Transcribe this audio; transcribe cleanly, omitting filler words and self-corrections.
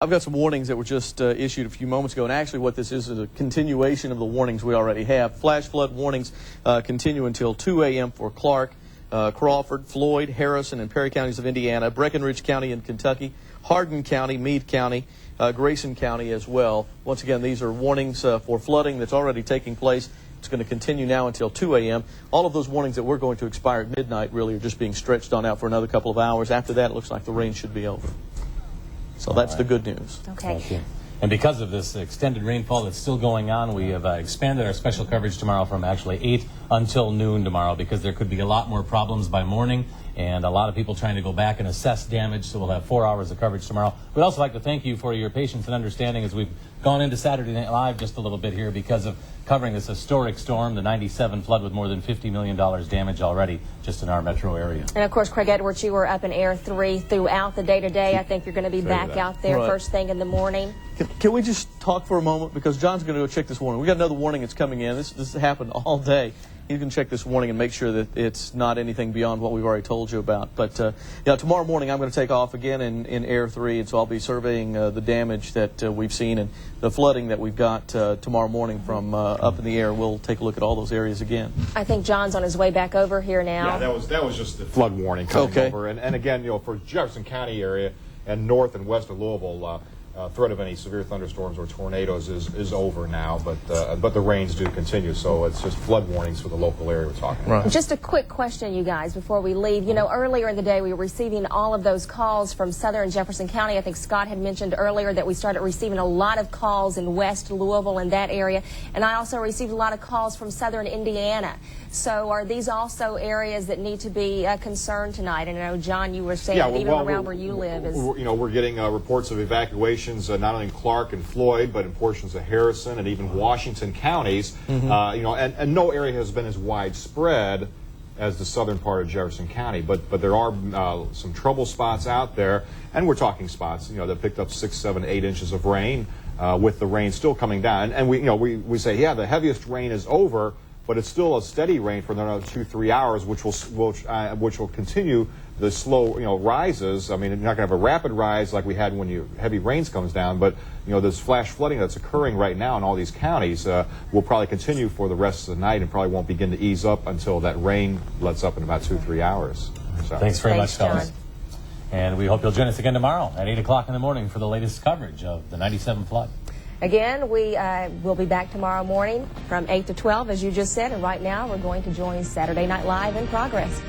I've got some warnings that were just issued a few moments ago, and actually what this is a continuation of the warnings we already have. Flash flood warnings continue until 2 a.m. for Clark, Crawford, Floyd, Harrison, and Perry counties of Indiana, Breckinridge County in Kentucky, Hardin County, Meade County, Grayson County as well. Once again, these are warnings for flooding that's already taking place. It's going to continue now until 2 a.m. All of those warnings that were going to expire at midnight really are just being stretched on out for another couple of hours. After that, it looks like the rain should be over. So that's the good news. Okay. Thank you. And because of this extended rainfall that's still going on, we have expanded our special coverage tomorrow from actually 8 until noon tomorrow, because there could be a lot more problems by morning and a lot of people trying to go back and assess damage. So we'll have 4 hours of coverage tomorrow. We'd also like to thank you for your patience and understanding as we've gone into Saturday Night Live just a little bit here because of covering this historic storm, the 97 flood with more than $50 million damage already just in our metro area. And of course, Craig Edwards, you were up in Air 3 throughout the day today. I think you're going to be back out there first thing in the morning. Can we just talk for a moment? Because John's going to go check this warning. We got another warning that's coming in. This happened all day. He's going to check this warning and make sure that it's not anything beyond what we've already told you about. But yeah, tomorrow morning I'm going to take off again in Air 3, and so I'll be surveying the damage that we've seen and the flooding that we've got tomorrow morning from up in the air. We'll take a look at all those areas again. I think John's on his way back over here now. Yeah, that was just the flood warning coming over. And again, for Jefferson County area and north and west of Louisville, threat of any severe thunderstorms or tornadoes is over now, but the rains do continue, so it's just flood warnings for the local area we're talking about. Just a quick question, you guys, before we leave. You know, earlier in the day we were receiving all of those calls from southern Jefferson County. I think Scott had mentioned earlier that we started receiving a lot of calls in west Louisville and that area, and I also received a lot of calls from southern Indiana. So are these also areas that need to be concerned tonight? And I know, John, you were saying that even around where you live is... We're getting reports of evacuations not only in Clark and Floyd, but in portions of Harrison and even Washington counties. And no area has been as widespread as the southern part of Jefferson County, but there are some trouble spots out there, and we're talking spots that picked up 6, 7, 8 inches of rain with the rain still coming down. And we say, yeah, the heaviest rain is over, but it's still a steady rain for another 2-3 hours, which will continue the slow rises. I mean, you're not going to have a rapid rise like we had when heavy rains comes down, but this flash flooding that's occurring right now in all these counties will probably continue for the rest of the night and probably won't begin to ease up until that rain lets up in about 2-3 hours. So. Thanks very much, fellas. John. And we hope you'll join us again tomorrow at 8 o'clock in the morning for the latest coverage of the 97 flood. Again, we will be back tomorrow morning from 8 to 12, as you just said, and right now we're going to join Saturday Night Live in progress.